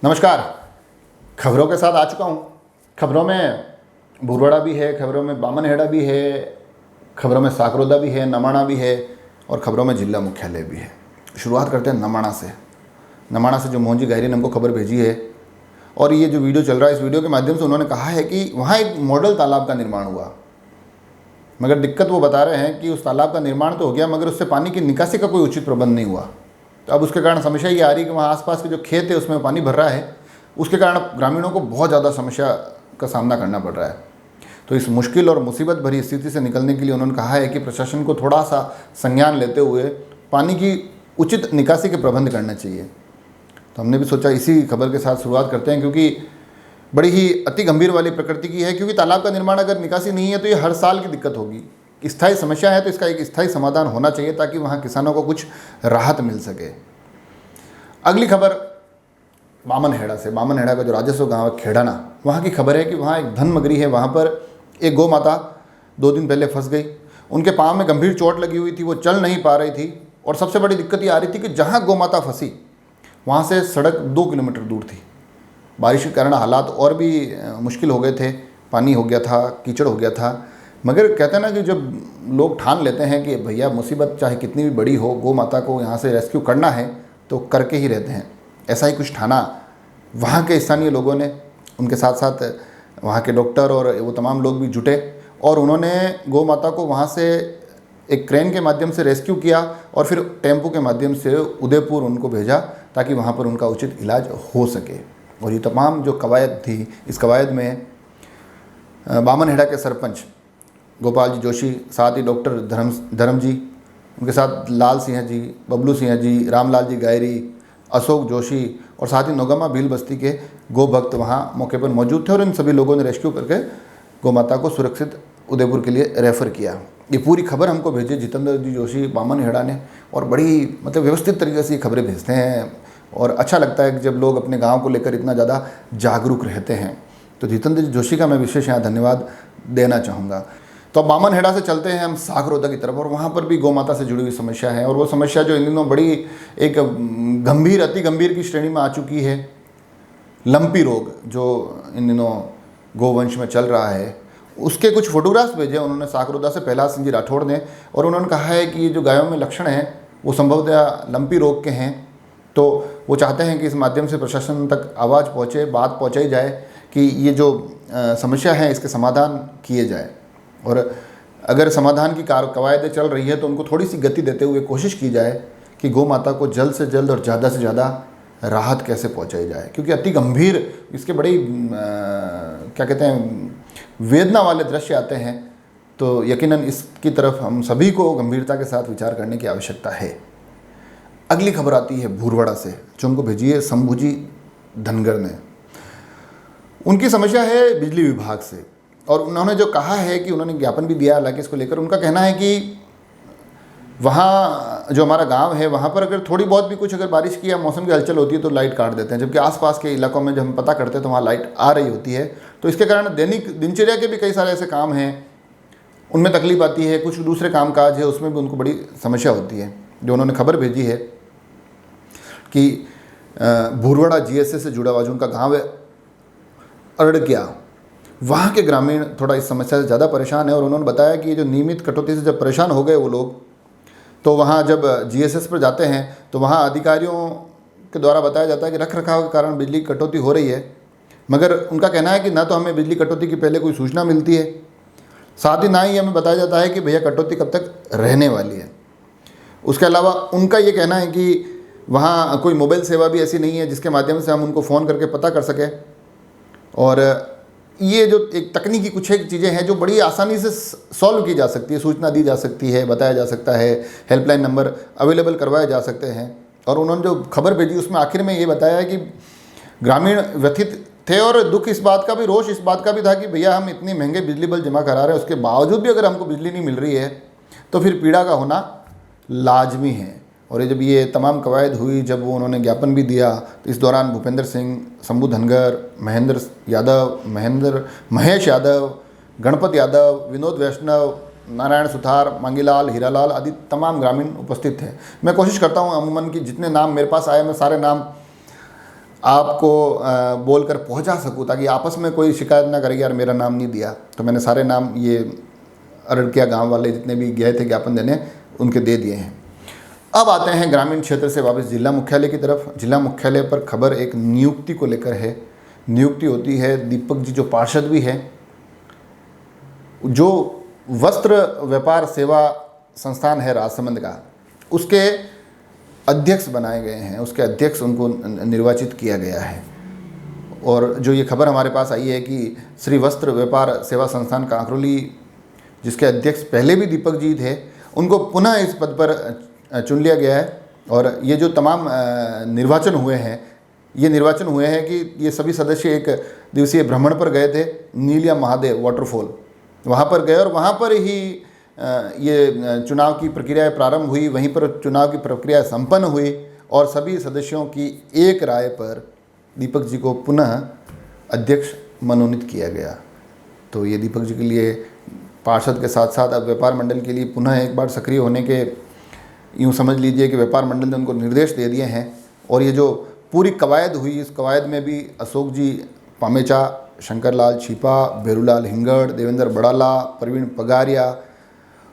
नमस्कार। खबरों के साथ आ चुका हूँ। खबरों में भुरवाड़ा भी है, खबरों में बामनहेड़ा भी है, खबरों में साकरोदा भी है, नमाणा भी है और खबरों में जिला मुख्यालय भी है। शुरुआत करते हैं नमाणा से। नमाणा से जो मोहनजी गायरी ने हमको खबर भेजी है और ये जो वीडियो चल रहा है, इस वीडियो के माध्यम से उन्होंने कहा है कि वहाँ एक मॉडल तालाब का निर्माण हुआ, मगर दिक्कत वो बता रहे हैं कि उस तालाब का निर्माण तो हो गया मगर उससे पानी की निकासी का कोई उचित प्रबंध नहीं हुआ। तो अब उसके कारण समस्या ये आ रही है कि वहाँ आसपास के जो खेत है उसमें पानी भर रहा है, उसके कारण ग्रामीणों को बहुत ज़्यादा समस्या का सामना करना पड़ रहा है। तो इस मुश्किल और मुसीबत भरी स्थिति से निकलने के लिए उन्होंने कहा है कि प्रशासन को थोड़ा सा संज्ञान लेते हुए पानी की उचित निकासी के प्रबंध करने चाहिए। तो हमने भी सोचा इसी खबर के साथ शुरुआत करते हैं, क्योंकि बड़ी ही अति गंभीर वाली प्रकृति की है। क्योंकि तालाब का निर्माण अगर निकासी नहीं है तो ये हर साल की दिक्कत होगी। स्थायी समस्या है तो इसका एक स्थायी समाधान होना चाहिए ताकि वहाँ किसानों को कुछ राहत मिल सके। अगली खबर बामनहेड़ा से। बामनहेड़ा का जो राजस्व गांव है खेड़ाना, वहाँ की खबर है कि वहाँ एक धनमगरी है। वहाँ पर एक गौ माता 2 दिन पहले फंस गई। उनके पाँव में गंभीर चोट लगी हुई थी, वो चल नहीं पा रही थी और सबसे बड़ी दिक्कत ये आ रही थी कि जहाँ गौ माता फंसी वहाँ से सड़क 2 किलोमीटर दूर थी। बारिश के कारण हालात और भी मुश्किल हो गए थे, पानी हो गया था, कीचड़ हो गया था। मगर कहते हैं ना कि जब लोग ठान लेते हैं कि भैया मुसीबत चाहे कितनी भी बड़ी हो, गौ माता को यहाँ से रेस्क्यू करना है तो करके ही रहते हैं। ऐसा ही कुछ ठाना वहाँ के स्थानीय लोगों ने, उनके साथ साथ वहाँ के डॉक्टर और वो तमाम लोग भी जुटे और उन्होंने गौ माता को वहाँ से एक क्रेन के माध्यम से रेस्क्यू किया और फिर टेम्पो के माध्यम से उदयपुर उनको भेजा ताकि वहाँ पर उनका उचित इलाज हो सके। और ये तमाम जो कवायद थी, इस कवायद में बामनहेड़ा के सरपंच गोपाल जी जोशी, साथ ही डॉक्टर धर्म जी, उनके साथ लाल सिंह जी, बबलू सिंह जी, रामलाल जी गायरी, अशोक जोशी और साथ ही नोगमा भील बस्ती के गो भक्त वहाँ मौके पर मौजूद थे और इन सभी लोगों ने रेस्क्यू करके गौ माता को सुरक्षित उदयपुर के लिए रेफ़र किया। ये पूरी खबर हमको भेजी जितेंद्र जी जोशी बामनहेड़ा ने और बड़ी व्यवस्थित तरीके से ये खबरें भेजते हैं और अच्छा लगता है कि जब लोग अपने गाँव को लेकर इतना ज़्यादा जागरूक रहते हैं। तो जितेंद्र जी जोशी का मैं विशेष यहाँ धन्यवाद देना चाहूँगा। तो अब बामनहेड़ा से चलते हैं हम साकरोदा की तरफ और वहाँ पर भी गौ माता से जुड़ी हुई समस्या है और वो समस्या जो इन दिनों बड़ी एक गंभीर, अति गंभीर की श्रेणी में आ चुकी है। लंपी रोग जो इन दिनों गोवंश में चल रहा है, उसके कुछ फोटोग्राफ्स भेजे उन्होंने साकरोदा से प्रहलाद सिंह जी राठौड़ ने और उन्होंने कहा है कि ये जो गायों में लक्षण हैं वो संभवतः लंपी रोग के हैं। तो वो चाहते हैं कि इस माध्यम से प्रशासन तक आवाज़ पहुँचे, बात पहुँचाई जाए कि ये जो समस्या है इसके समाधान किए जाए और अगर समाधान की कवायदें चल रही है तो उनको थोड़ी सी गति देते हुए कोशिश की जाए कि गौ माता को जल्द से जल्द और ज़्यादा से ज़्यादा राहत कैसे पहुंचाई जाए। क्योंकि अति गंभीर इसके बड़े क्या कहते हैं वेदना वाले दृश्य आते हैं, तो यकीनन इसकी तरफ हम सभी को गंभीरता के साथ विचार करने की आवश्यकता है। अगली खबर आती है भुरवाड़ा से, जो हमको भेजी है शंभूजी धनगर ने। उनकी समस्या है बिजली विभाग से और उन्होंने जो कहा है कि उन्होंने ज्ञापन भी दिया हालांकि इसको लेकर। उनका कहना है कि वहाँ जो हमारा गांव है वहाँ पर अगर थोड़ी बहुत भी कुछ अगर बारिश की या मौसम की हलचल होती है तो लाइट काट देते हैं, जबकि आसपास के इलाकों में जब हम पता करते हैं तो वहाँ लाइट आ रही होती है। तो इसके कारण दैनिक दिनचर्या के भी कई सारे ऐसे काम हैं उनमें तकलीफ आती है, कुछ दूसरे कामकाज है उसमें भी उनको बड़ी समस्या होती है। जो उन्होंने खबर भेजी है कि भुरवाड़ा GSA से जुड़ा हुआ जो उनका गाँव है अरड़किया, वहाँ के ग्रामीण थोड़ा इस समस्या से ज़्यादा परेशान है और उन्होंने बताया कि ये जो नियमित कटौती से जब परेशान हो गए वो लोग, तो वहाँ जब GSS पर जाते हैं तो वहाँ अधिकारियों के द्वारा बताया जाता है कि रख रखाव के कारण बिजली की कटौती हो रही है, मगर उनका कहना है कि ना तो हमें बिजली कटौती की पहले कोई सूचना मिलती है, साथ ही ना ही हमें बताया जाता है कि भैया कटौती कब तक रहने वाली है। उसके अलावा उनका ये कहना है कि वहाँ कोई मोबाइल सेवा भी ऐसी नहीं है जिसके माध्यम से हम उनको फ़ोन करके पता कर सकें। और ये जो एक तकनीकी कुछ एक चीज़ें हैं जो बड़ी आसानी से सॉल्व की जा सकती है, सूचना दी जा सकती है, बताया जा सकता है, हेल्पलाइन नंबर अवेलेबल करवाए जा सकते हैं। और उन्होंने जो खबर भेजी उसमें आखिर में ये बताया कि ग्रामीण व्यथित थे और दुख इस बात का भी, रोष इस बात का भी था कि भैया हम इतने महंगे बिजली बिल जमा करा रहे हैं, उसके बावजूद भी अगर हमको बिजली नहीं मिल रही है तो फिर पीड़ा का होना लाजमी है। और ये जब ये तमाम कवायद हुई, जब वो उन्होंने ज्ञापन भी दिया, तो इस दौरान भूपेंद्र सिंह, शंभू धनगर, महेंद्र यादव, महेश यादव, गणपत यादव, विनोद वैष्णव, नारायण सुथार, मांगीलाल, हीरालाल आदि तमाम ग्रामीण उपस्थित थे। मैं कोशिश करता हूँ अमूमन कि जितने नाम मेरे पास आए मैं सारे नाम आपको बोलकर पहुंचा सकूं, ताकि आपस में कोई शिकायत ना करे कि यार मेरा नाम नहीं दिया। तो मैंने सारे नाम ये अरड़किया गांव वाले जितने भी गए थे ज्ञापन देने, उनके दे दिए हैं। अब आते हैं ग्रामीण क्षेत्र से वापस जिला मुख्यालय की तरफ। जिला मुख्यालय पर खबर एक नियुक्ति को लेकर है। नियुक्ति होती है दीपक जी, जो पार्षद भी है, जो वस्त्र व्यापार सेवा संस्थान है राजसमंद का, उसके अध्यक्ष बनाए गए हैं। उसके अध्यक्ष उनको निर्वाचित किया गया है। और जो ये खबर हमारे पास आई है कि श्री वस्त्र व्यापार सेवा संस्थान कांकरोली, जिसके अध्यक्ष पहले भी दीपक जी थे, उनको पुनः इस पद पर चुन लिया गया है। और ये जो तमाम निर्वाचन हुए हैं, ये निर्वाचन हुए हैं कि ये सभी सदस्य एक दिवसीय भ्रमण पर गए थे, नीलिया महादेव वाटरफॉल, वहाँ पर गए और वहाँ पर ही ये चुनाव की प्रक्रिया प्रारंभ हुई। वहीं पर चुनाव की प्रक्रिया संपन्न हुई और सभी सदस्यों की एक राय पर दीपक जी को पुनः अध्यक्ष मनोनीत किया गया। तो ये दीपक जी के लिए पार्षद के साथ साथ अब व्यापार मंडल के लिए पुनः एक बार सक्रिय होने के, यूँ समझ लीजिए कि व्यापार मंडल ने उनको निर्देश दे दिए हैं। और ये जो पूरी कवायद हुई, इस कवायद में भी अशोक जी पामेचा, शंकरलाल छीपा, बेरूलाल हिंगड़, देवेंद्र बड़ाला, प्रवीण पगारिया,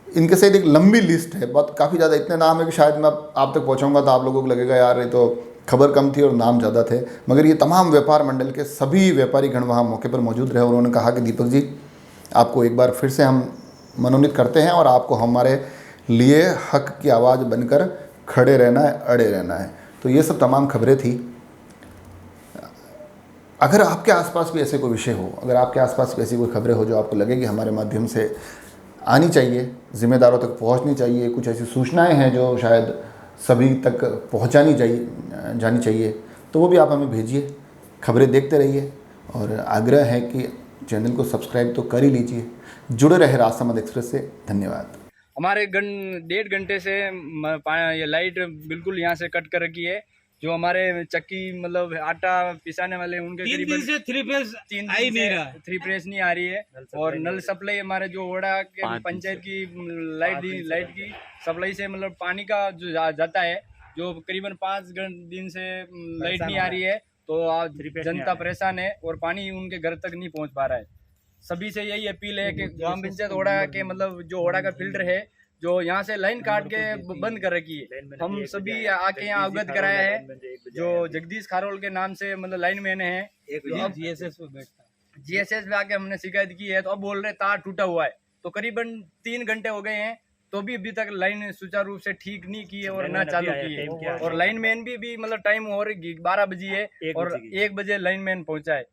इनके सहित एक लंबी लिस्ट है। बहुत काफ़ी ज़्यादा, इतने नाम है कि शायद मैं आप तक पहुंचाऊंगा तो आप लोगों को लगेगा यार ये तो खबर कम थी और नाम ज़्यादा थे। मगर ये तमाम व्यापार मंडल के सभी व्यापारी गण वहाँ मौके पर मौजूद रहे और उन्होंने कहा कि दीपक जी, आपको एक बार फिर से हम मनोनीत करते हैं और आपको हमारे लिए हक की आवाज़ बनकर खड़े रहना है, अड़े रहना है। तो ये सब तमाम खबरें थी। अगर आपके आसपास भी ऐसे कोई विषय हो, अगर आपके आसपास भी ऐसी कोई खबरें हो जो आपको लगे कि हमारे माध्यम से आनी चाहिए, जिम्मेदारों तक पहुंचनी चाहिए, कुछ ऐसी सूचनाएं हैं जो शायद सभी तक पहुंचानी जानी चाहिए, तो वो भी आप हमें भेजिए। खबरें देखते रहिए और आग्रह है कि चैनल को सब्सक्राइब तो कर ही लीजिए। जुड़े रहे राजसमंद एक्सप्रेस से। धन्यवाद। हमारे 1.5 घंटे से ये लाइट बिल्कुल यहाँ से कट कर रखी है। जो हमारे चक्की मतलब आटा पिसाने वाले उनके करीबन 3 प्रेस नहीं आ रही है। और नल सप्लाई हमारे जो ओड़ा के पंचायत की लाइट की सप्लाई से मतलब पानी का जो जाता है, जो करीबन 5 दिन से लाइट नहीं आ रही है। तो आज जनता परेशान है और पानी उनके घर तक नहीं पहुँच पा रहा है। सभी से यही अपील है कि ग्राम पंचायत ओड़ा के मतलब जो ओड़ा का फिल्टर है, जो यहाँ से लाइन काट के बंद कर रखी है, हम सभी आके यहाँ अवगत कराया है। जो जगदीश खारोल के नाम से मतलब लाइन मैन है, जीएसएस पे आके हमने शिकायत की है। तो अब बोल रहे तार टूटा हुआ है। तो करीबन 3 घंटे हो गए हैं, तो भी अभी तक लाइन सुचारू रूप से ठीक नहीं की है और ना चालू की है। और लाइन मैन भी मतलब टाइम और 12 बजे है और 1 बजे लाइन मैन पहुंचा है।